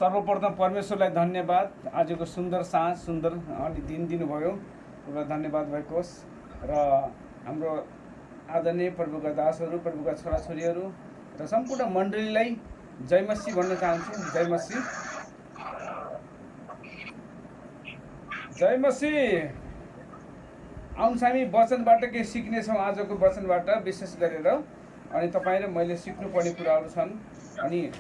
सर्वप्रथम परमेश्वरलाई धन्यवाद। आजको सुन्दर साँझ सुन्दर अनि दिन दिनुभयो, तपाईँलाई धन्यवाद भएको होस्। र हाम्रो आदरणीय प्रभुका दासहरू, प्रभुका छोराछोरीहरू र सम्पूर्ण मण्डलीलाई जय मसीह भन्न चाहन्छु। जय मसीह, जय मसीह। आउनुहोस् हामी वचनबाट केही सिक्नेछौँ। आजको वचनबाट विशेष गरेर अनि तपाईँ र मैले सिक्नुपर्ने कुराहरू छन्। अनि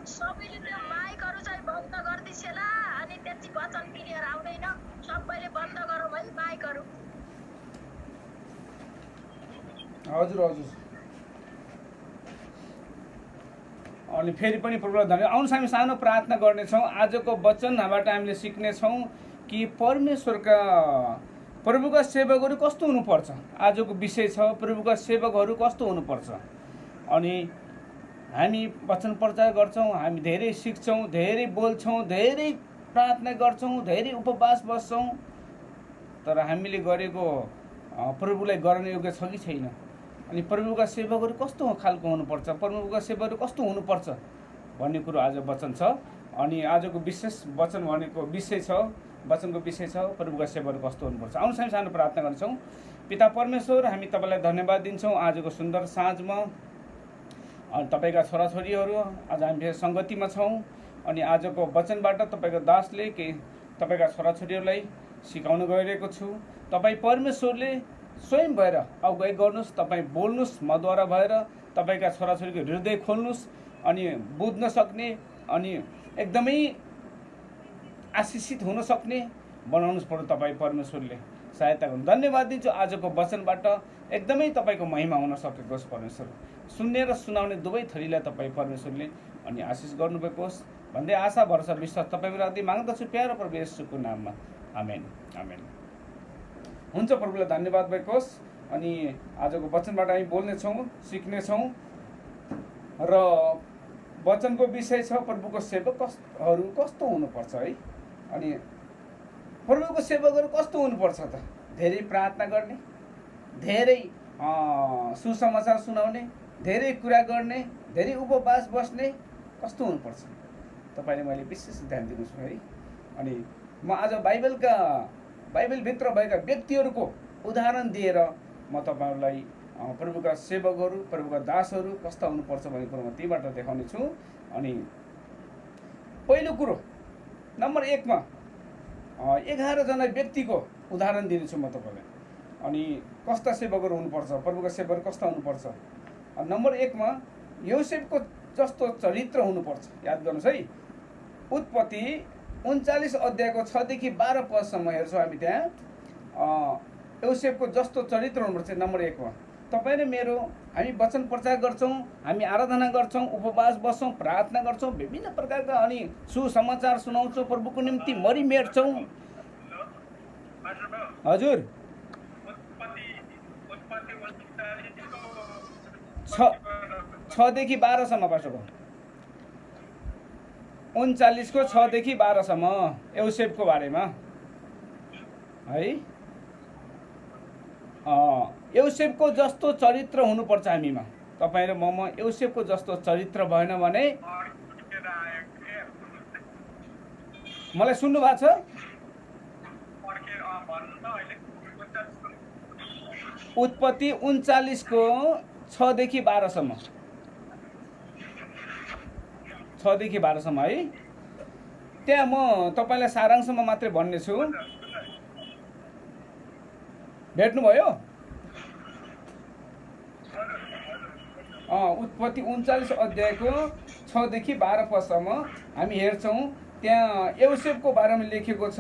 सबैले त्यो माइकहरू चाहिँ बन्द गरिदिन्छ होला अनि त्यति वचन क्लियर आउँदैन। सबैले बन्द गरौँ है माइकहरू। हजुर हजुर। अनि फेरि पनि प्रभुलाई धन्यवाद। आउनुहोस् हामी सानो प्रार्थना गर्नेछौँ। आजको वचनबाट हामीले सिक्नेछौँ कि प्रभुका सेवकहरू कस्तो हुनुपर्छ। आजको विषय छ प्रभुका सेवकहरू कस्तो हुनुपर्छ। अनि हामी वचन प्रचार गर्छौँ, हामी धेरै सिक्छौँ, धेरै बोल्छौँ, धेरै प्रार्थना गर्छौँ, धेरै उपवास बस्छौँ, तर हामीले गरेको प्रभुलाई गर्न योग्य छ कि छैन। अनि प्रभुका सेवकहरू कस्तो खालको हुनुपर्छ, प्रभुका सेवकहरू कस्तो हुनुपर्छ भन्ने कुरो आज वचन छ। अनि आजको विशेष वचन भनेको विषय छ, वचनको विषय छ प्रभुका सेवकहरू कस्तो हुनुपर्छ। आउनुहोस् हामी सानो प्रार्थना गर्छौँ। पिता परमेश्वर, हामी तपाईँलाई धन्यवाद दिन्छौँ आजको सुन्दर साँझमा। अनि तपाईँका छोराछोरीहरू आज हामी फेरि सङ्गतिमा छौँ। अनि आजको वचनबाट तपाईँको दासले केही तपाईँका छोराछोरीहरूलाई सिकाउन गइरहेको छु। तपाईँ परमेश्वरले स्वयं भएर अगुवाई गर्नुहोस्, तपाईँ बोल्नुहोस् मद्वारा भएर, तपाईँका छोराछोरीको हृदय खोल्नुहोस् अनि बुझ्न सक्ने अनि एकदमै आशिषित हुन सक्ने बनाउनुहोस्। पऱ्यो तपाईँ परमेश्वरले सहायता गर्नु। धन्यवाद दिन्छु आजको वचनबाट एकदमै तपाईँको महिमा हुन सकेको होस् परमेश्वर। सुन्ने र सुनाउने दुवै थरीलाई तपाईँ परमेश्वरले अनि आशिष गर्नुभएको होस् भन्दै आशा भरोसा विश्वास तपाईँको लागि माग्दछु प्यारो प्रभु येशूको नाममा। आमेन आमेन। हुन्छ, प्रभुलाई धन्यवाद भएको होस्। अनि आजको वचनबाट हामी बोल्नेछौँ, सिक्नेछौँ र वचनको विषय छ प्रभुको सेवकहरू कस्तो हुनुपर्छ है। अनि प्रभुको सेवकहरू कस्तो हुनुपर्छ त? धेरै प्रार्थना गर्ने, धेरै सुसमाचार सुनाउने, धेरै कुरा गर्ने, धेरै उपवास बस्ने, कस्तो हुनुपर्छ तपाईँले मैले विशेष ध्यान दिनुहोस् है। अनि म आज बाइबलभित्र भएका व्यक्तिहरूको उदाहरण दिएर म तपाईँहरूलाई प्रभुका सेवकहरू, प्रभुका दासहरू कस्ता हुनुपर्छ भन्ने कुरो म त्यहीबाट देखाउने छु। अनि पहिलो कुरो नम्बर 1 मा 11 जना व्यक्तिको उदाहरण दिनेछु म तपाईँलाई। अनि कस्ता सेवकहरू हुनुपर्छ, प्रभुका सेवकहरू कस्ता हुनुपर्छ। नम्बर 1 मा योसेफको जस्तो चरित्र हुनुपर्छ। याद गर्नुहोस् है। उत्पत्ति 39 अध्यायको 6 देखि 12 पदसम्म हेर्छौँ हामी। त्यहाँ योसेफको जस्तो चरित्र हुनुपर्छ। नम्बर 1 मा तपाईँ र मेरो हामी वचन प्रचार गर्छौँ, हामी आराधना गर्छौँ, उपवास बस्छौँ, प्रार्थना गर्छौँ, विभिन्न प्रकारका अनि सुसमाचार सुनाउँछौँ, प्रभुको निम्ति मरिमेट्छौँ। हजुर 6 देखि 12 सम्म पास्टर। 39 को 6 देखि 12 सम्म योसेफको बारेमा है। योसेफको जस्तो चरित्र हुनुपर्छ हामीमा। तपाईँ र ममा योसेफको जस्तो चरित्र भएन भने, मलाई सुन्नु भएको छ? उत्पत्ति 39 को 6 देखि 12 सम्म, 6 देखि 12 सम्म है। त्यहाँ म तपाईँलाई सारांशमा मात्रै भन्ने छु। भेट्नुभयो? उत्पत्ति 39 अध्यायको 6 देखि 12 पदसम्म हामी हेर्छौँ। त्यहाँ योसेफको बारेमा लेखेको छ।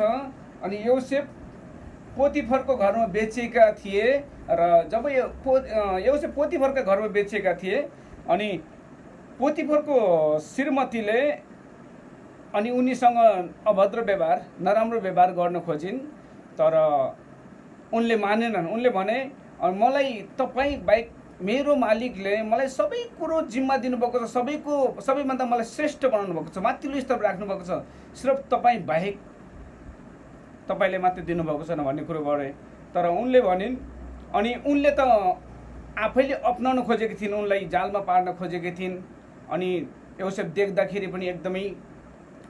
अनि योसेफ पोतिफरको घरमा बेचिएका थिए र जब योसेफ पोतिफरका घरमा बेचिएका थिए अनि पोतिफरको श्रीमतीले अनि उनीसँग अभद्र व्यवहार, नराम्रो व्यवहार गर्न खोजिन्, तर उनले मानेनन्। उनले भने मलाई तपाईँ बाहेक मेरो मालिकले मलाई सबै कुरो जिम्मा दिनुभएको छ, सबैभन्दा मलाई श्रेष्ठ बनाउनु भएको छ, माथिल्लो स्तर राख्नु भएको छ, सिर्फ तपाईँ बाहेक तपाईँले मात्रै दिनुभएको छैन भन्ने कुरो गरे। तर उनले भनिन्। अनि उनले त आफैले अपनाउन खोजेकी थिइन्, उनलाई जालमा पार्न खोजेकी थिइन्। अनि योसेफ देख्दाखेरि पनि एकदमै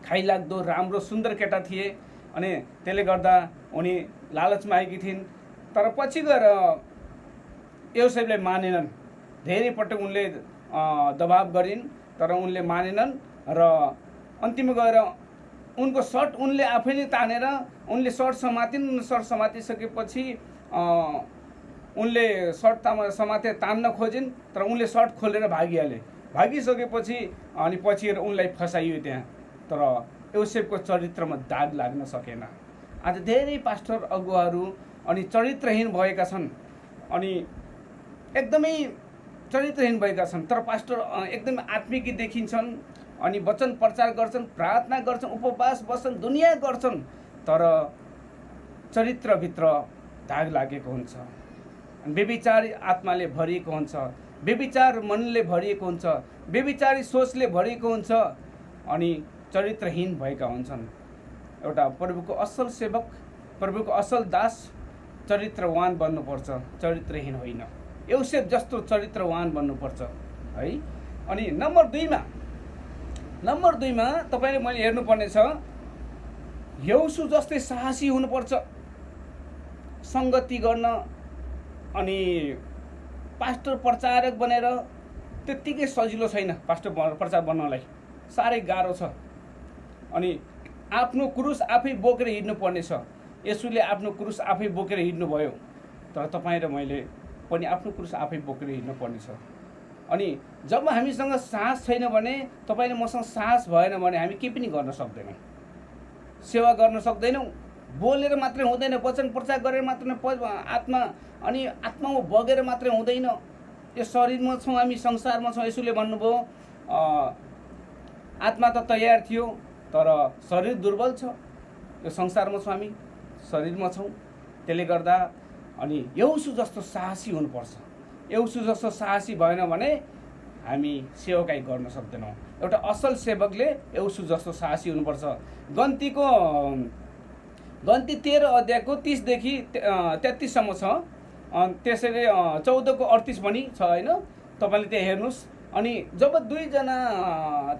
खाइलाग्दो राम्रो सुन्दर केटा थिए अनि त्यसले गर्दा उनी लालचमा आएकी थिइन्। तर पछि गएर योसेफले मानेनन्। धेरै पटक उनले दबाब गरिन् तर उनले मानेनन् र अन्तिममा गएर उनको सर्ट उनले आफै नै तानेर उनले सर्ट समातिन्। सर्ट समातिसकेपछि उनले सर्ट समाते तान्न खोजिन् तर उनले सर्ट खोलेर भागिहाले। भागिसकेपछि अनि पछि उनलाई फसाइयो त्यहाँ। तर योसेफको चरित्रमा दाग लाग्न सकेन। आज धेरै पास्टर अगुवाहरू अनि चरित्रहीन भएका छन् अनि एकदमै चरित्रहीन भएका छन् तर पास्टर एकदमै आत्मिक देखिन्छन् अनि वचन प्रचार गर्छन्, प्रार्थना गर्छन्, उपवास बस्छन्, दुनिया गर्छन् तर चरित्रभित्र दाग लागेको हुन्छ। व्यभिचारी आत्माले भरिएको हुन्छ, व्यभिचार मनले भरिएको हुन्छ, व्यभिचारी सोचले भरिएको हुन्छ अनि चरित्रहीन भएका हुन्छन्। एउटा प्रभुको असल सेवक, प्रभुको असल दास चरित्रवान बन्नुपर्छ, चरित्रहीन होइन। योसेफ जस्तो चरित्रवान बन्नुपर्छ है। अनि नम्बर दुईमा तपाईँले मैले हेर्नुपर्ने छ, यहोशू जस्तै साहसी हुनुपर्छ सङ्गति गर्न। अनि पास्टर प्रचारक बनेर त्यत्तिकै सजिलो छैन। पास्टर प्रचार बन्नलाई साह्रै गाह्रो छ। अनि आफ्नो क्रुस आफै बोकेर हिँड्नुपर्ने छ। येशूले आफ्नो क्रुस आफै बोकेर हिँड्नुभयो तर तपाईँ र मैले पनि आफ्नो क्रुस आफै बोकेर हिँड्नुपर्ने छ। अनि जब हामीसँग साहस छैन भने, तपाईँले मसँग साहस भएन भने हामी केही पनि गर्न सक्दैनौँ, सेवा गर्न सक्दैनौँ। बोलेर मात्रै हुँदैन, वचन प्रचार गरेर मात्रै आत्मा अनि आत्मामा बगेर मात्रै हुँदैन। यो शरीरमा छौँ हामी, संसारमा छौँ। यसोले भन्नुभयो आत्मा त तयार थियो तर शरीर दुर्बल छ। यो संसारमा छौँ हामी, शरीरमा छौँ। त्यसले गर्दा अनि यहोशू जस्तो साहसी हुनुपर्छ। यहोशू जस्तो साहसी भएन भने हामी सेवकाई गर्न सक्दैनौँ। एउटा असल सेवकले यहोशू जस्तो साहसी हुनुपर्छ। गन्ती 13 अध्यायको 30 देखि 33 सम्म छ। त्यसैले 14 को 38 पनि छ होइन, तपाईँले त्यहाँ हेर्नुहोस्। अनि जब दुईजना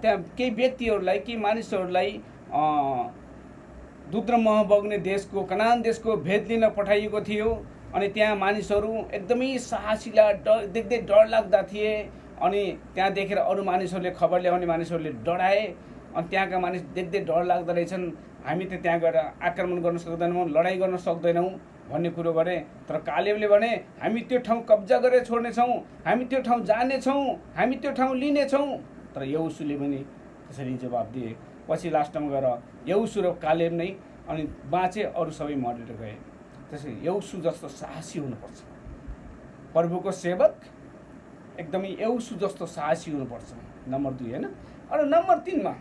त्यहाँ केही व्यक्तिहरूलाई, केही मानिसहरूलाई दुध र मह बग्ने देशको, कनान देशको भेद लिन पठाइएको थियो। अनि त्यहाँ मानिसहरू एकदमै साहसीला, देख्दै डर लाग्दा थिए। अनि त्यहाँ देखेर अरू मानिसहरूले, खबर ल्याउने मानिसहरूले डराए। अनि त्यहाँका मानिस देख्दै डर लाग्दो रहेछन्। हामी त त्यहाँ गएर आक्रमण गर्न सक्दैनौँ, लडाइँ गर्न सक्दैनौँ भन्ने कुरो गरे। तर कालेबले भने हामी त्यो ठाउँ कब्जा गरेर छोड्नेछौँ, हामी त्यो ठाउँ जानेछौँ, हामी त्यो ठाउँ लिनेछौँ। तर यहोशूले पनि त्यसरी जवाब दिए। पछि लास्टमा गएर यहोशू र कालेब नै अनि बाँचे, अरू सबै मरेर गए। त्यसै यहोशू जस्तो साहसी हुनुपर्छ प्रभुको सेवक। एकदमै यहोशू जस्तो साहसी हुनुपर्छ। नम्बर 2 होइन। अनि नम्बर 3 मा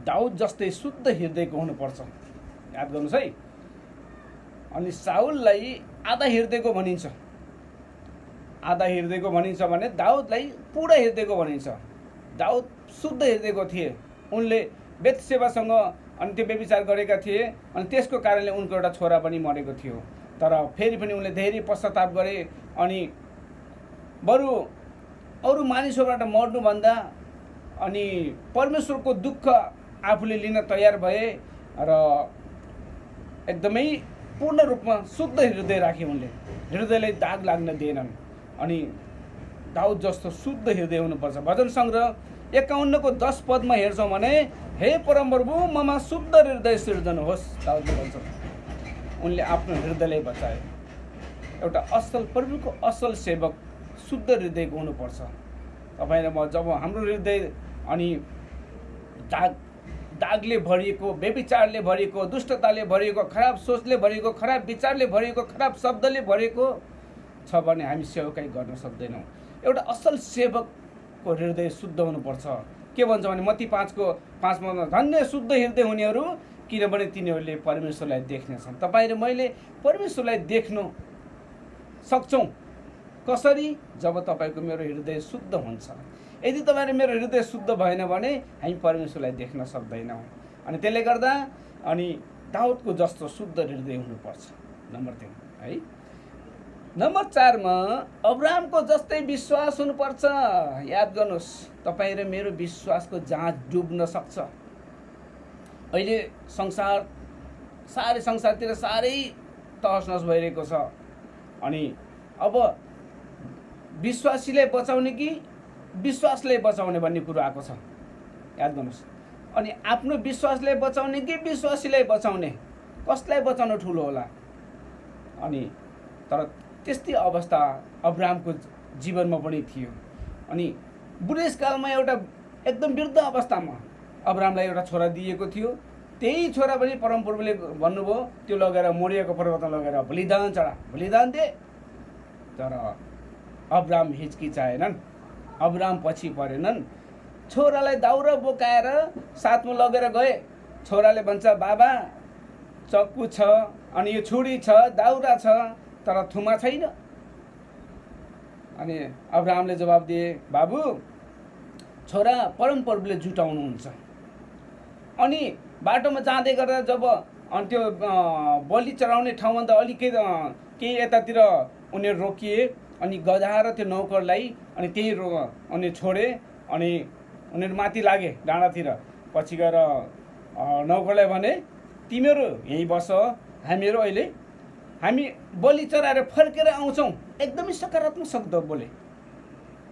दाउद जस्तै शुद्ध हृदयको हुनुपर्छ। याद गर्नुहोस् है। अनि साउललाई आधा हृदयको भनिन्छ। आधा हृदयको भनिन्छ भने दाउदलाई पूर्ण हृदयको भनिन्छ। दाउद शुद्ध हृदयको थिए। उनले बेतसेबासँग अनि त्यो व्यभिचार गरेका थिए अनि त्यसको कारणले उनको एउटा छोरा पनि मरेको थियो। तर फेरि पनि उनले धेरै पश्चाताप गरे अनि बरु अरू मानिसहरूबाट मर्नुभन्दा अनि परमेश्वरको दुःख आफूले लिन तयार भए र एकदमै पूर्ण रूपमा शुद्ध हृदय राखे। उनले हृदयलाई दाग लाग्न दिएनन्। अनि दाउद जस्तो शुद्ध हृदय हुनुपर्छ। भजन सङ्ग्रह 51 को 10 पदमा हेर्छौँ भने हे परमप्रभु ममा शुद्ध हृदय सिर्जनुहोस्, दाउदले भन्छ। उनले आफ्नो हृदयलाई बचाए। एउटा असल प्रभुको असल सेवक शुद्ध हृदयको हुनुपर्छ। तपाईँ र म जब हाम्रो हृदय अनि दागले भरिएको, व्यभिचारले भरिएको, दुष्टताले भरिएको, खराब सोचले भरिएको, खराब विचारले भरिएको, खराब शब्दले भरिएको छ भने हामी सेवकाई गर्न सक्दैनौँ। एउटा असल सेवकको हृदय शुद्ध हुनुपर्छ। के भन्छ भने मत्ती 5 को 5 मा धन्य शुद्ध हृदय हुनेहरू किनभने तिनीहरूले परमेश्वरलाई देख्नेछन्। तपाईँ र मैले परमेश्वरलाई देख्न सक्छौँ कसरी? जब तपाईँको मेरो हृदय शुद्ध हुन्छ। यदि तपाईँ र मेरो हृदय शुद्ध भएन भने हामी परमेश्वरलाई देख्न सक्दैनौँ। अनि त्यसले गर्दा अनि दाउदको जस्तो शुद्ध हृदय हुनुपर्छ। नम्बर 3 है। नम्बर 4 मा अब्राहमको जस्तै विश्वास हुनुपर्छ। याद गर्नुहोस्, तपाईँ र मेरो विश्वासको जाँच डुब्न सक्छ। अहिले संसारतिर साह्रै तहस नहस भइरहेको छ। अनि अब विश्वासीलाई बचाउने कि विश्वासलाई बचाउने भन्ने कुरो आएको छ। याद गर्नुहोस्, अनि आफ्नो विश्वासलाई बचाउने कि विश्वासीलाई बचाउने, कसलाई बचाउनु ठुलो होला। अनि तर त्यस्तै अवस्था अब्राहमको जीवनमा पनि थियो। अनि बुढेसकालमा एउटा एकदम वृद्ध अवस्थामा अब्राहमलाई एउटा छोरा दिएको थियो। त्यही छोरा पनि परमप्रभुले भन्नुभयो त्यो लगेर मोरियाको पर्वतमा लगेर बलिदान दे। तर अब्राहम हिचकिचाएनन्, अब्राहम पछि परेनन्। छोरालाई दाउरा बोकाएर साथमा लगेर गए। छोराले भन्छ, बाबा चक्कु छ, अनि यो छुरी छ, दाउरा छ, तर थुमा छैन। अनि अब्राहमले जवाब दिए, बाबु छोरा परमप्रभुले जुटाउनुहुन्छ। अनि बाटोमा जाँदै गर्दा जब त्यो बलि चढाउने ठाउँभन्दा अलिकति केही यतातिर उनीहरू रोकिए। अनि गधा र त्यो नौकरलाई अनि त्यही अनि छोडे। अनि उनीहरू माथि लागे डाँडातिर। पछि गएर नौकरलाई भने, तिमीहरू यहीँ बस, हामी बलि चढाएर फर्केर आउँछौँ। एकदमै सकारात्मक शब्द बोले।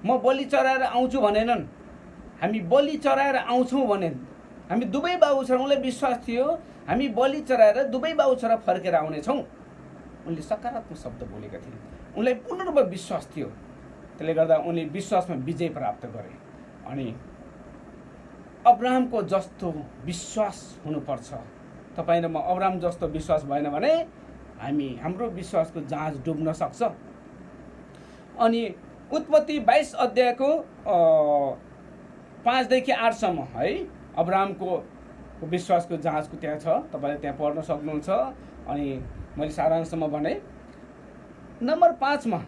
म बलि चढाएर आउँछु भनेनन्, हामी बलि चढाएर आउँछौँ भने। हामी दुवै बाबु छोरा, उनलाई विश्वास थियो हामी बलि चढाएर दुवै बाबु छोरा फर्केर आउनेछौँ। उनले सकारात्मक शब्द बोलेका थिए। उनलाई पूर्ण रूपमा विश्वास थियो। त्यसले गर्दा उनले विश्वासमा विजय प्राप्त गरे। अनि अब्राहमको जस्तो विश्वास हुनुपर्छ। तपाईँ र म अब्राहम जस्तो विश्वास भएन भने हाम्रो विश्वासको जाँच डुब्न सक्छ। अनि उत्पत्ति 22 अध्यायको 5 देखि 8 सम्म है अब्राहमको विश्वासको जाँचको त्यहाँ छ। तपाईँले त्यहाँ पढ्न सक्नुहुन्छ। अनि मैले सारांशमा भने, नम्बर 5 मा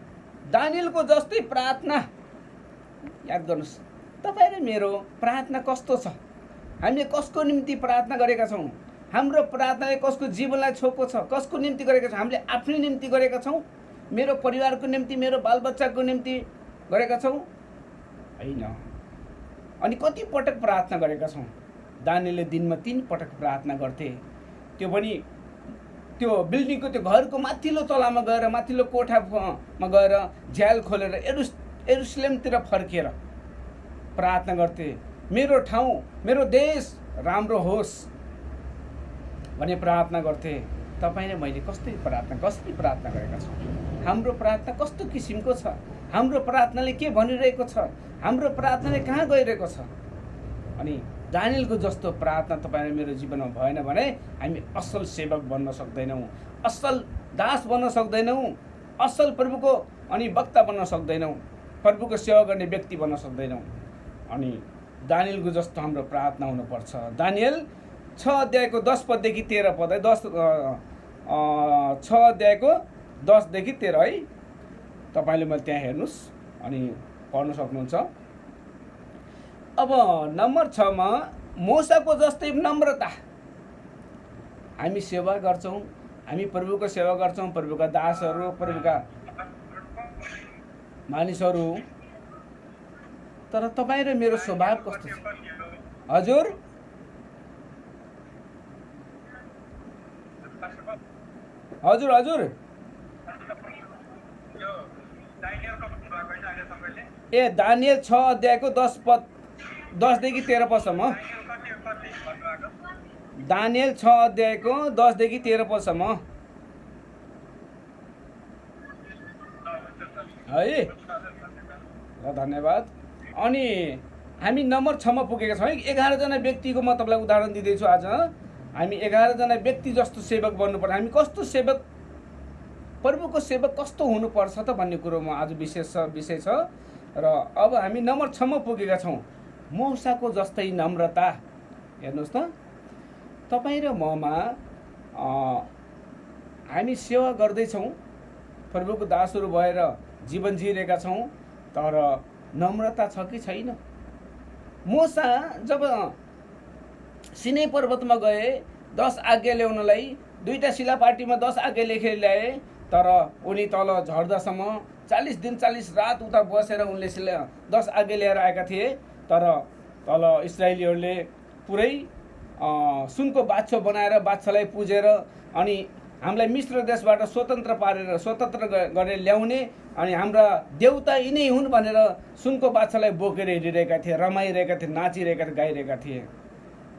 दानियलको जस्तै प्रार्थना। याद गर्नुहोस्, तपाईँ र मेरो प्रार्थना कस्तो छ? हामीले कसको निम्ति प्रार्थना गरेका छौँ? हाम्रो प्रार्थनाले कसको जीवनलाई छोएको छ? कसको निम्ति गरेका छौँ? हामीले आफ्नै निम्ति गरेका छौँ? मेरो परिवारको निम्ति, मेरो बालबच्चाको निम्ति गरेका छौँ? होइन। अनि कति पटक प्रार्थना गरेका छौँ? दानियलले दिनमा 3 पटक प्रार्थना गर्थे। त्यो पनि त्यो बिल्डिङको त्यो घरको माथिल्लो तलामा गएर, माथिल्लो कोठामा गएर झ्याल खोलेर यरुशलेमतिर फर्केर प्रार्थना गर्थे। मेरो ठाउँ, मेरो देश राम्रो होस् भन्ने प्रार्थना गर्थे। तपाईँ र मैले कसरी प्रार्थना गरेका छौँ? हाम्रो प्रार्थना कस्तो किसिमको छ? हाम्रो प्रार्थनाले के भनिरहेको छ? हाम्रो प्रार्थनाले कहाँ गइरहेको छ? अनि दानियलको जस्तो प्रार्थना तपाईँ र मेरो जीवनमा भएन भने हामी असल सेवक बन्न सक्दैनौँ, असल दास बन्न सक्दैनौँ, असल प्रभुको अनि वक्ता बन्न सक्दैनौँ, प्रभुको सेवा गर्ने व्यक्ति बन्न सक्दैनौँ। अनि दानियलको जस्तो हाम्रो प्रार्थना हुनुपर्छ। दानियल 6 अध्यायको 10 पददेखि 13 पद है, 6 अध्यायको 10 देखि 13 है। तपाईँले मैले त्यहाँ हेर्नुहोस् अनि पढ्न सक्नुहुन्छ। अब नम्बर 6 मा मोसाको जस्तै नम्रता। हामी सेवा गर्छौँ, हामी प्रभुको सेवा गर्छौँ, प्रभुका दासहरू, प्रभुका मानिसहरू। तर तपाईँ र मेरो स्वभाव कस्तो छ? हजुर हजुर हजुर ए दानियल 6 अध्यायको 10 देखि 13 पदसम्म। दानियल 6 अध्यायको 10 देखि 13 पदसम्म है। ल धन्यवाद। अनि हामी नम्बर 6 मा पुगेका छौँ है। 11 जना व्यक्तिको म तपाईँलाई उदाहरण दिँदैछु आज। हामी 11 जना व्यक्ति जस्तो सेवक बन्नुपर्छ। हामी कस्तो सेवक, प्रभुको सेवक कस्तो हुनुपर्छ त भन्ने कुरोमा आज विषय छ। र अब हामी नम्बर 6 मा पुगेका छौँ, मूसाको जस्तै नम्रता। हेर्नुहोस् त, तपाईँ र ममा हामी सेवा गर्दैछौँ, प्रभुको दासहरू भएर जीवन जिरहेका छौँ, तर नम्रता छ कि छैन? मूसा जब सिनै पर्वतमा गए 10 आज्ञा ल्याउनलाई, 2टा शिलापाटीमा 10 आज्ञा लेखेर ल्याए, तर उनी तल झर्दासम्म 40 दिन 40 रात उता बसेर उनले 10 आज्ञा लिएर आएका थिए। तर तल इस्राएलीहरूले पुरै सुनको बाछो बनाएर बाछालाई पुजेर अनि हामीलाई मिश्र देशबाट स्वतन्त्र गरेर ल्याउने अनि हाम्रा देउता यिनै हुन् भनेर सुनको बाछालाई बोकेर हिँडिरहेका थिए, रमाइरहेका थिए, नाचिरहेका थिए, गाइरहेका थिए।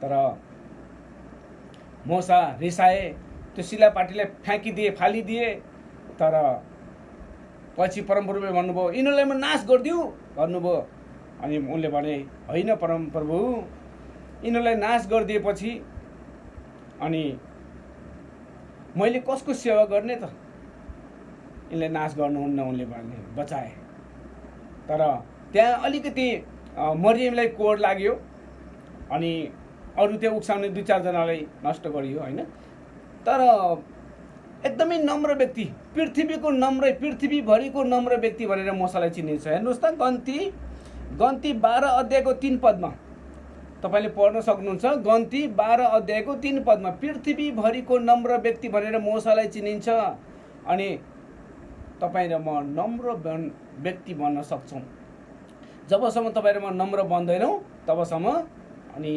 तर मोसा रिसाए, त्यो शिलापाटीलाई फ्याँकिदिए, फालिदिए। तर पछि परमप्रभुले भन्नुभयो यिनीहरूलाई म नाश गरिदिऊ भन्नुभयो। अनि उनले भने होइन परमप्रभु, यिनीहरूलाई नाश गरिदिएपछि अनि मैले कसको सेवा गर्ने त? यिनलाई नाश गर्नुहुन्न उनले भने बचाए। तर त्यहाँ अलिकति मरियमलाई कोड लाग्यो अनि अरू त्यो उक्साउने 2-4 जनालाई नष्ट गरियो होइन। तर एकदमै नम्र व्यक्ति, पृथ्वीभरिको नम्र व्यक्ति भनेर मोसालाई चिनिन्छ। हेर्नुहोस् त गन्ती 12 अध्यायको 3 पदमा तपाईँले पढ्न सक्नुहुन्छ। गन्ती 12 अध्यायको 3 पदमा पृथ्वीभरिको नम्र व्यक्ति भनेर मोसालाई चिनिन्छ। अनि तपाईँ र म नम्र व्यक्ति बन्न सक्छौँ। जबसम्म तपाईँ र म नम्र बन्दैनौँ तबसम्म अनि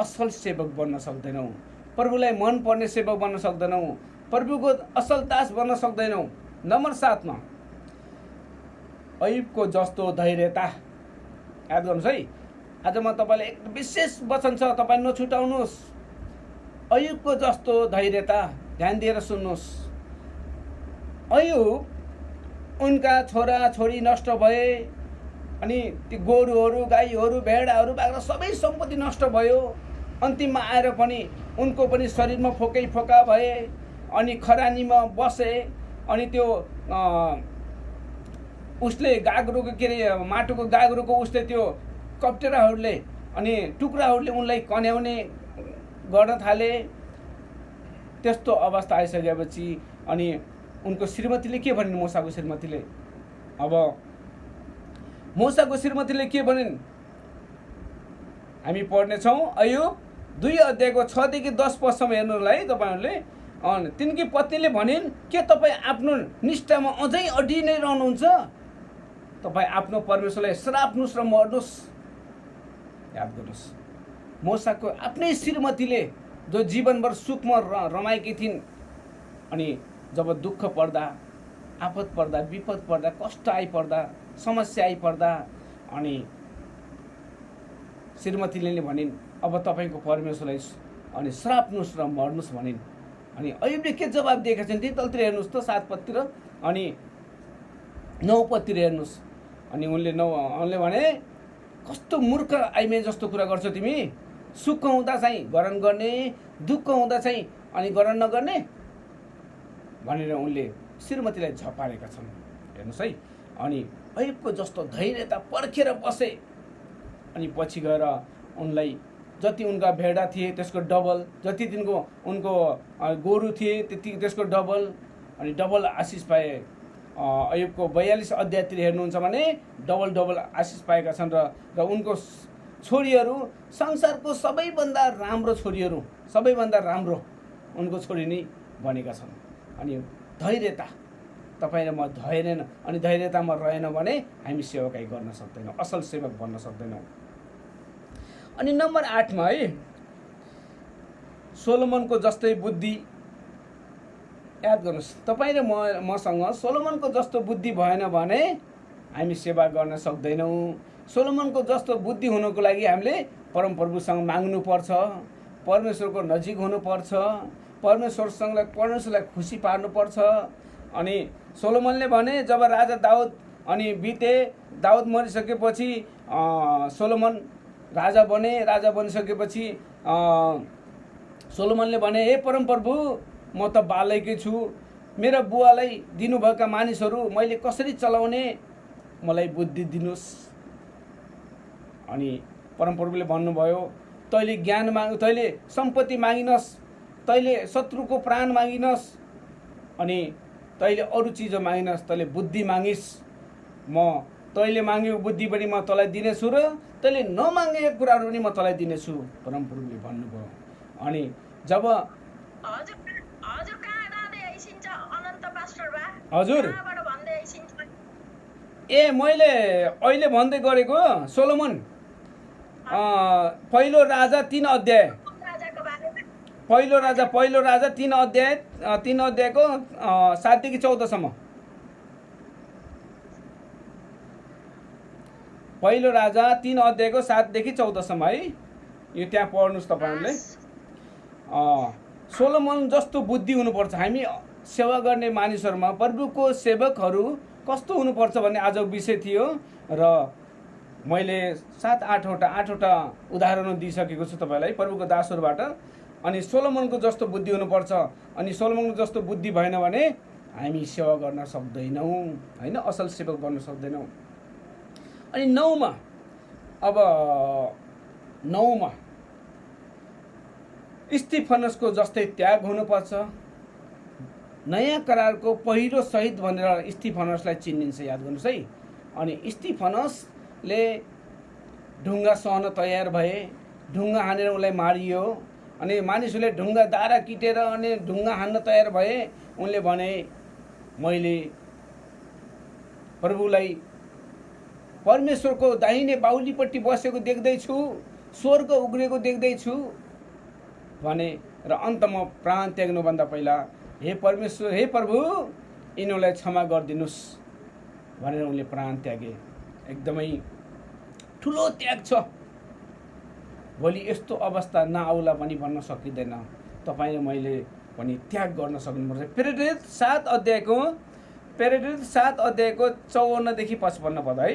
असल सेवक बन्न सक्दैनौँ, प्रभुलाई मन पर्ने सेवक बन्न सक्दैनौँ, प्रभुको असल दास बन्न सक्दैनौँ। नम्बर 7 मा अयुबको जस्तो धैर्यता। याद गर्नुहोस् है, आज म तपाईँलाई एक विशेष वचन छ, तपाईँ नछुटाउनुहोस्। अयुबको जस्तो धैर्यता, ध्यान दिएर सुन्नुहोस्। अयुब उनका छोरा छोरी नष्ट भए अनि ती गोरुहरू, गाईहरू, भेडाहरू, बाख्रा सबै सम्पत्ति नष्ट भयो। अन्तिममा आएर पनि उनको पनि शरीरमा फोकै फोका भए अनि खरानीमा बसे। अनि त्यो उसले गाग्रोको के अरे माटोको गाग्रोको उसले त्यो कप्टेराहरूले अनि टुक्राहरूले उनलाई कन्याउने गर्न थाले। त्यस्तो अवस्था आइसकेपछि अनि उनको श्रीमतीले के भनिन्? मोसाको श्रीमतीले, अब मोसाको श्रीमतीले के भनिन् हामी पढ्नेछौँ। अयुब 2 अध्यायको 6 देखि 10 पदसम्म हेर्नुलाई तपाईँहरूले। तिनकी पत्नीले भनिन् के तपाईँ आफ्नो निष्ठामा अझै अडिई नै रहनुहुन्छ? तपाईँ आफ्नो परमेश्वरलाई श्राप्नुहोस् र मर्नुहोस्। याद गर्नुहोस्, मोसाको आफ्नै श्रीमतीले जो जीवनभर सुखमा रमाएकी थिइन् अनि जब दुःख पर्दा, आपद पर्दा, विपद पर्दा, कष्ट आइपर्दा, समस्या आइपर्दा अनि श्रीमतीले भनिन् अब तपाईँको परमेश्वरलाई अनि श्राप्नुहोस् र मर्नुहोस् भनिन्। अनि अयुबले के जवाब दिएका छन् ती तलतिर हेर्नुहोस् त, 7 पदतिर अनि 9 पदतिर हेर्नुहोस्। अनि उनले भने कस्तो मूर्ख आइमे जस्तो कुरा गर्छौ तिमी? सुख हुँदा चाहिँ गरन गर्ने, दुःख हुँदा चाहिँ अनि गरन नगर्ने भनेर उनले श्रीमतीलाई झपारेका छन्। हेर्नुहोस् है। अनि अयुबको जस्तो धैर्यता पर्खेर बसे अनि पछि गएर उनलाई जति उनका भेडा थिए त्यसको डबल, जति उनको गोरु थिए त्यति त्यसको डबल अनि डबल आशिष पाए। अयुबको 42 अध्यायतिर हेर्नुहुन्छ भने डबल आशिष पाएका छन्। र उनको छोरीहरू संसारको सबैभन्दा राम्रो छोरीहरू, सबैभन्दा राम्रो उनको छोरी नै बनेका छन्। अनि धैर्यता, तपाईँ र म धैर्य अनि धैर्यतामा रहेन भने हामी सेवकाई गर्न सक्दैनौँ, असल सेवक बन्न सक्दैनौँ। अनि नम्बर 8 मा है सोलोमनको जस्तै बुद्धि। याद गर्नुहोस्, तपाईँ र मसँग सोलोमनको जस्तो बुद्धि भएन भने हामी सेवा गर्न सक्दैनौँ। सोलोमनको जस्तो बुद्धि हुनको लागि हामीले परमप्रभुसँग माग्नुपर्छ, परमेश्वरको नजिक हुनुपर्छ, परमेश्वरलाई खुसी पार्नुपर्छ। अनि सोलोमनले भने जब राजा दाउद अनि बिते, दाउद मरिसकेपछि सोलोमन राजा बनिसकेपछि सोलोमनले भने हे परमप्रभु, म त बालकै छु, मेरो बुवालाई दिनुभएका मानिसहरू मैले कसरी चलाउने, मलाई बुद्धि दिनुहोस्। अनि परमप्रभुले भन्नुभयो तैँले ज्ञान माग, तैँले सम्पत्ति मागिनस्, तैँले शत्रुको प्राण मागिनस् अनि तैँले अरू चिज मागिनस्, तैँले बुद्धि मागिस्। म तैँले मागेको बुद्धि पनि म तँलाई दिनेछु र तैँले नमागेको कुराहरू पनि म तँलाई दिनेछु, परमप्रभुले भन्नुभयो। अनि जब हजुर कहाँ जाँदै आइसिन्छ अनन्त हजुर कहाँबाट भन्दै सिन्चेला? ए मैले अहिले भन्दै गरेको सोलोमन पहिलो राजा 3 अध्याय राजाको बारेमा पहिलो राजा 3 अध्याय 3 अध्यायको 7 देखि 14 सम्म। पहिलो राजा 3 अध्यायको 7 देखि 14 सम्म है, यो त्यहाँ पढ्नुहोस् तपाईँहरूले। सोलोमन जस्तो बुद्धि हुनुपर्छ। हामी सेवा गर्ने मानिसहरूमा प्रभुको सेवकहरू कस्तो हुनुपर्छ भन्ने आजको विषय थियो र मैले 8वटा उदाहरण दिइसकेको छु तपाईँलाई प्रभुको दासहरूबाट। अनि सोलोमनको जस्तो बुद्धि हुनुपर्छ। अनि सोलोमनको जस्तो बुद्धि भएन भने हामी सेवा गर्न सक्दैनौँ होइन, असल सेवक बन्न सक्दैनौँ। अनि 9मा स्तिफनसको जस्तै त्याग हुनुपर्छ। नयाँ करारको पहिलो शहीद भनेर स्तिफनसलाई चिनिन्छ, याद गर्नुहोस् है। अनि स्तिफनसले ढुङ्गा सहन तयार भए, ढुङ्गा हानेर उसलाई मारियो। अनि मानिसहरूले ढुङ्गा दारा किटेर अनि ढुङ्गा हान्न तयार भए। उनले भने मैले प्रभुलाई परमेश्वरको दाहिने बाहुलीपट्टि बसेको देख्दैछु, स्वर्ग उग्रेको देख्दैछु भने र अन्तमा प्राण त्याग्नुभन्दा पहिला हे परमेश्वर, हे प्रभु, यिनीहरूलाई क्षमा गरिदिनुहोस् भनेर उनले प्राण त्यागे। एकदमै ठुलो त्याग छ। भोलि यस्तो अवस्था नआउला पनि भन्न सकिँदैन। तपाईँ र मैले पनि त्याग गर्न सक्नुपर्छ। प्रेरित 7 अध्यायको 54 देखि 55 पद है।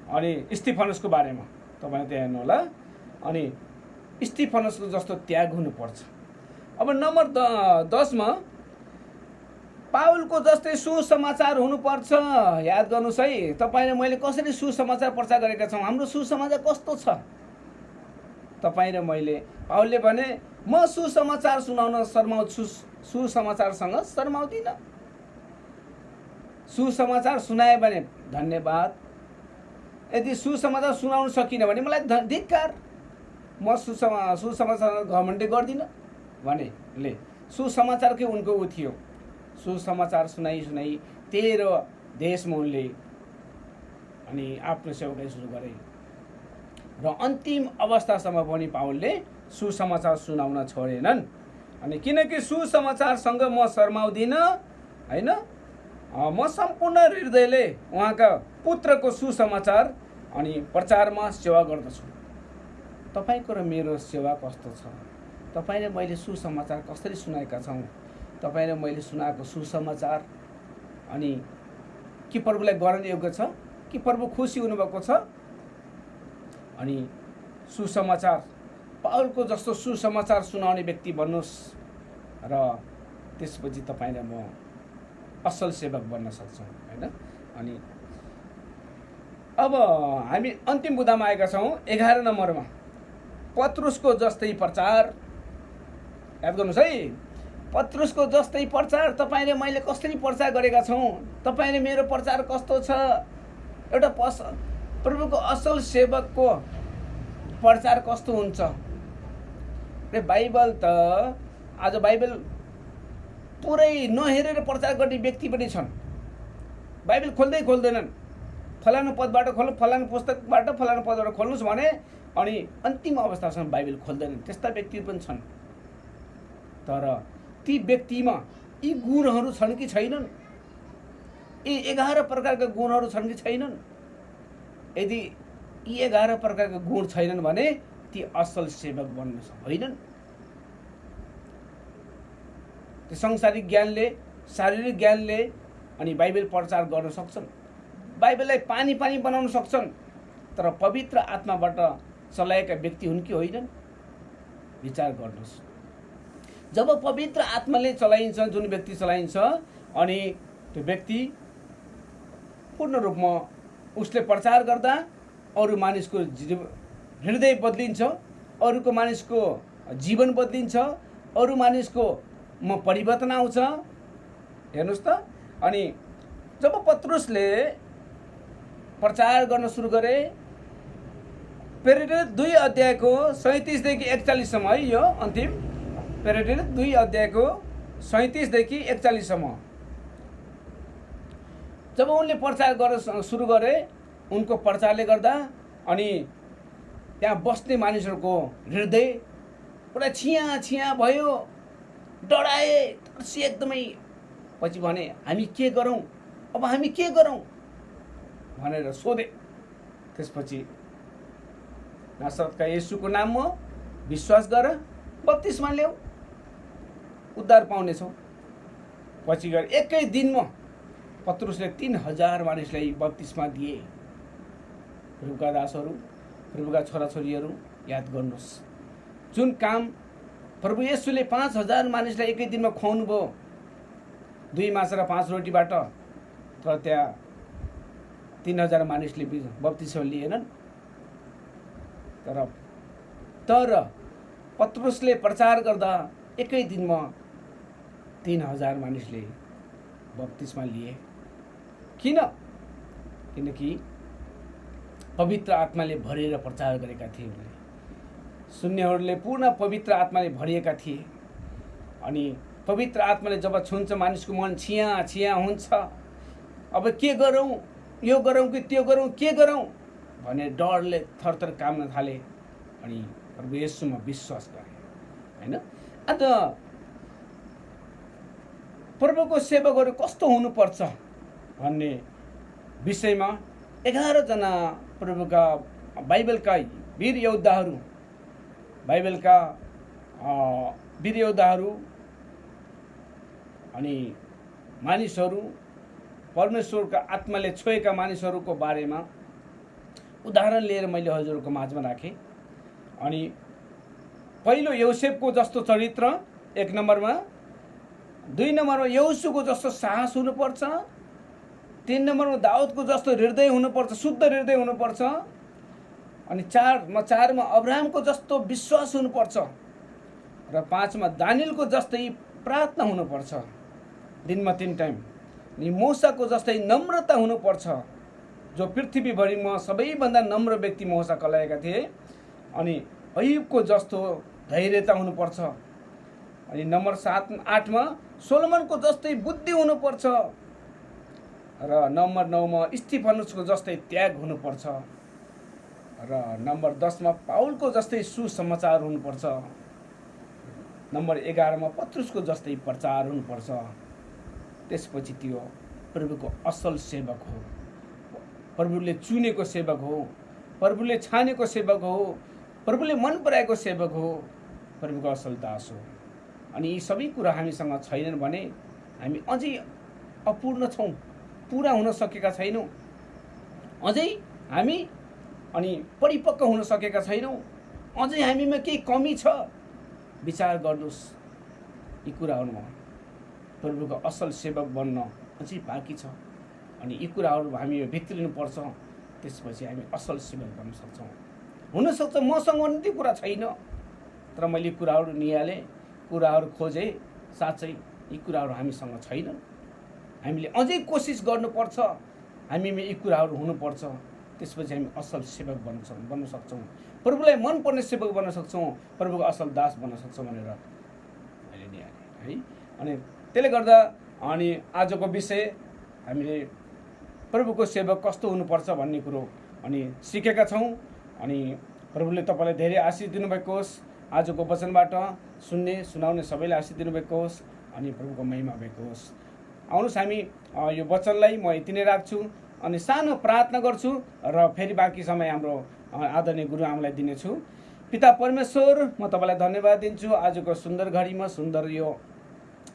अनि स्तिफनसको बारेमा तपाईँ त्यहाँ हेर्नु होला। अनि स्तिफनसको जस्तो त्याग हुनुपर्छ। अब नम्बर 10मा पाउलको जस्तै सुसमाचार हुनुपर्छ। याद गर्नुहोस् है, तपाईँ र मैले कसरी सुसमाचार प्रचार गरेका छौँ। हाम्रो सुसमाचार कस्तो छ? तपाईँ र मैले, पाउलले भने म सुसमाचार सुनाउन शर्माउँछु, सुसमाचारसँग शर्माउँदिनँ। सुसमाचार सुनाए भने धन्यवाद, यदि सुसमाचार सुनाउन सकिनँ भने मलाई धिक्कार। म सुसमाचार घमण्ड गर्दिनँ भनेले सुसमाचारकै उनको ऊ थियो। सुसमाचार सुनाई 13 देशमा उनले अनि आफ्नो सेवाकाई सुरु गरे र अन्तिम अवस्थासम्म पनि पाउलले सुसमाचार सुनाउन छोडेनन्। अनि किनकि सुसमाचारसँग म शर्माउँदिनँ होइन, म सम्पूर्ण हृदयले उहाँका पुत्रको सुसमाचार अनि प्रचारमा सेवा गर्दछु। तपाईँको र मेरो सेवा कस्तो छ? तपाईँ र मैले सुसमाचार कसरी सुनाएका छौँ? तपाईँ र मैले सुनाएको सुसमाचार अनि के प्रभुलाई गर्न योग्य छ? कि प्रभु खुसी हुनुभएको छ? अनि सुसमाचार पाउलको जस्तो सुसमाचार सुनाउने व्यक्ति बन्नुहोस् र त्यसपछि तपाईँ र म असल सेवक बन्न सक्छौँ होइन। अनि अब हामी अन्तिम बुदामा आएका छौँ। 11 नम्बरमा पत्रुसको जस्तै प्रचार। याद गर्नुहोस् है, पत्रुसको जस्तै प्रचार तपाईँ र मैले कसरी प्रचार गरेका छौँ? तपाईँ र मेरो प्रचार कस्तो छ? एउटा प्रभुको असल सेवकको प्रचार कस्तो हुन्छ? बाइबल त आज बाइबल पुरै नहेरेर प्रचार गर्ने व्यक्ति पनि छन्। बाइबल खोल्दैनन्। फलानु पदबाट खोल्नु, फलानु पुस्तकबाट फलानु पदबाट खोल्नुहोस् भने अनि अन्तिम अवस्थासम्म बाइबल खोल्दैनन्। त्यस्ता व्यक्ति पनि छन्। तर ती व्यक्तिमा यी गुणहरू छन् कि छैनन्? यी 11 प्रकारका गुणहरू छन् कि छैनन्? यदि यी 11 प्रकारका गुण छैनन् भने ती असल सेवक बन्न होइनन्। त्यो सांसारिक ज्ञानले, शारीरिक ज्ञानले अनि बाइबल प्रचार गर्न सक्छन्, बाइबललाई पानी बनाउन सक्छन्, तर पवित्र आत्माबाट चलाएका व्यक्ति हुन् कि होइनन्? विचार गर्नुहोस्। जब पवित्र आत्माले चलाइन्छ, जुन व्यक्ति चलाइन्छ अनि त्यो व्यक्ति पूर्ण रूपमा उसले प्रचार गर्दा अरू मानिसको हृदय बदलिन्छ, अरूको मानिसको जीवन बदलिन्छ, अरू मानिसको परिवर्तन आउँछ। हेर्नुहोस् त। अनि जब पत्रुसले प्रचार गर्न सुरु गरे, प्रेरित 2 अध्यायको 37 देखि 41 सम्म है, यो अन्तिम प्रेरित 2 अध्यायको 37 देखि 41 सम्म जब उनले प्रचार गर्न सुरु गरे, उनको प्रचारले गर्दा अनि त्यहाँ बस्ने मानिसहरूको हृदय पुरा छिया भयो, डराए, तर्सी एकदमै। पछि भने हामी के गरौँ, अब हामी के गरौँ भनेर सोधे। त्यसपछि नासरतका येशूको नाममा विश्वास गर, बप्तिस्मा ल्याऊ, उद्धार पाउनेछौ। पछि गएर एकै दिनमा पत्रुसले 3000 मानिसलाई बप्तिस्मा दिए। प्रभुका दासहरू, प्रभुका छोराछोरीहरू, याद गर्नुहोस् जुन काम प्रभु येशूले 5000 मानिसलाई एकै दिनमा खुवाउनु भयो 2 माछा र 5 रोटीबाट, तर त्यहाँ 3000 मानिसले बप्तिस्मा लिएनन्। तर पत्रुसले प्रचार गर्दा एकै दिनमा 3000 मानिसले बप्तिस्मा लिए। किन? किनकि पवित्र आत्माले भरिएर प्रचार गरेका थिए। उनले सुन्नेहरूले पूर्ण पवित्र आत्माले भरिएका थिए। अनि पवित्र आत्माले जब छुन्छ मानिसको मन छिया हुन्छ। अब के गरौँ, यो गरौँ कि त्यो गरौँ, के गरौँ भने डरले थरथर काम्न थाले। अनि प्रभु येशूमा विश्वास गरे, हैन? अन्त प्रभुको सेवकहरू कस्तो हुनुपर्छ भन्ने विषयमा 11 जना प्रभुका बाइबलका वीर योद्धाहरू अनि मानिसहरू, परमेश्वरका आत्माले छोएका मानिसहरूको बारेमा उदाहरण लिएर मैले हजुरको माझमा राखेँ। अनि पहिलो योसेफको जस्तो चरित्र 1 नम्बरमा, 2 नम्बरमा यहोशूको जस्तो साहस हुनुपर्छ, 3 नम्बरमा दाउदको जस्तो हृदय हुनुपर्छ, शुद्ध हृदय हुनुपर्छ, अनि 4मा अब्राहमको जस्तो विश्वास हुनुपर्छ, र 5मा दानियलको जस्तै प्रार्थना हुनुपर्छ दिनमा 3 टाइम, अनि मूसाको जस्तै नम्रता हुनुपर्छ, जो पृथ्वीभरिमा सबैभन्दा नम्र व्यक्ति मूसा कहलाएका थिए। अनि अयुबको जस्तो धैर्यता हुनुपर्छ। अनि नम्बर 8मा सोलोमनको जस्तै बुद्धि हुनुपर्छ, र नम्बर 9मा स्तिफनुसको जस्तै त्याग हुनुपर्छ, र नम्बर 10मा पाउलको जस्तै सुसमाचार हुनुपर्छ, नम्बर 11मा पत्रुसको जस्तै प्रचार हुनुपर्छ। त्यसपछि त्यो प्रभुको असल सेवक हो, प्रभुले चुनेको सेवक हो, प्रभुले छानेको सेवक हो, प्रभुले मन पराएको सेवक हो, प्रभुको असल दास हो। अनि यी सबै कुरा हामीसँग छैनन् भने हामी अझै अपूर्ण छौँ, पुरा हुन सकेका छैनौँ, अझै हामी अनि परिपक्व हुन सकेका छैनौँ, अझै हामीमा केही कमी छ। विचार गर्नुहोस्, यी कुराहरूमा प्रभुको असल सेवक बन्न अझै बाँकी छ। अनि यी कुराहरू हामी भित्रिनुपर्छ, त्यसपछि हामी असल सेवक बन्न सक्छौँ। हुनसक्छ मसँग पनि त्यो कुरा छैन, तर मैले कुराहरू निहालेँ, कुराहरू खोजेँ, साँच्चै यी कुराहरू हामीसँग छैनन्। हामीले अझै कोसिस गर्नुपर्छ, हामीमा यी कुराहरू हुनुपर्छ, त्यसपछि हामी असल सेवक बन्न सक्छौँ, प्रभुलाई मनपर्ने सेवक बन्न सक्छौँ, प्रभुको असल दास बन्न सक्छौँ भनेर मैले निहालेँ है। अनि त्यसले गर्दा अनि आजको विषय हामीले प्रभुको सेवक कस्तो हुनुपर्छ भन्ने कुरो अनि सिकेका छौँ। अनि प्रभुले तपाईँलाई धेरै आशिष दिनुभएको होस्। आजको वचनबाट सुनाउने सबैलाई आशिष दिनुभएको होस् अनि प्रभुको महिमा भएको होस्। आउनुहोस् हामी यो वचनलाई म यति नै राख्छु अनि सानो प्रार्थना गर्छु र फेरि बाँकी समय हाम्रो आदरणीय गुरुआमालाई दिनेछु। पिता परमेश्वर, म तपाईँलाई धन्यवाद दिन्छु आजको सुन्दर घडीमा, सुन्दर यो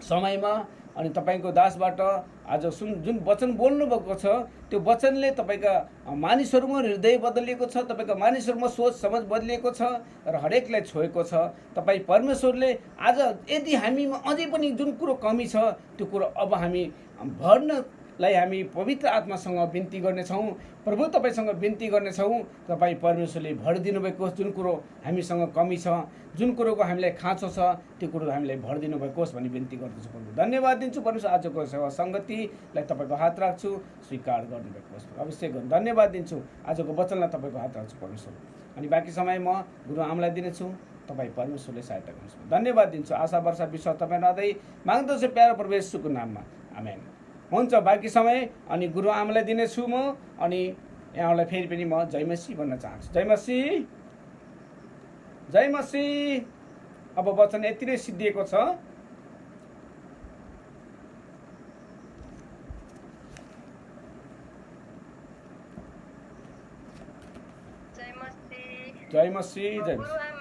समयमा। अनि तपाईँको दासबाट आज जुन वचन बोल्नुभएको छ त्यो वचनले तपाईँका मानिसहरूमा हृदय बदलिएको छ, तपाईँका मानिसहरूमा सोच समझ बदलिएको छ र हरेकलाई छोएको छ। तपाईँ परमेश्वरले आज यदि हामीमा अझै पनि जुन कुरो कमी छ त्यो कुरो अब हामी भर्नलाई हामी पवित्र आत्मासँग बिन्ती गर्नेछौँ। प्रभु तपाईँसँग बिन्ती गर्नेछौँ, तपाईँ परमेश्वरले भरिदिनु भएको होस्। जुन कुरो हामीसँग कमी छ, जुन कुरोको हामीलाई खाँचो छ, त्यो कुरो हामीलाई भरिदिनु भएको होस् भन्ने बिन्ती गर्दछु। प्रभु धन्यवाद दिन्छु। परमेश्वर आजको सेवा सङ्गतिलाई तपाईँको हात राख्छु, स्वीकार गर्नुभएको होस्। अवश्य धन्यवाद दिन्छु। आजको वचनलाई तपाईँको हात राख्छु परमेश्वर। अनि बाँकी समय म गुरु आमालाई दिनेछु। तपाईँ परमेश्वरले सहायता गर्नुहोस्। धन्यवाद दिन्छु। आशा वर्षा विश्वास तपाईँ रहँदै माग्दछु प्यारो प्रभु येशूको नाममा, आमेन। हुन्छ, बाँकी समय अनि गुरु आमालाई दिनेछु म, अनि यहाँलाई फेरि पनि म जय मसीह भन्न चाहन्छु। जय मसीह, जय मसीह। अब वचन यति नै सिद्धिएको छ। जय मसीह। जय मसीह, जय गुरु मसीह।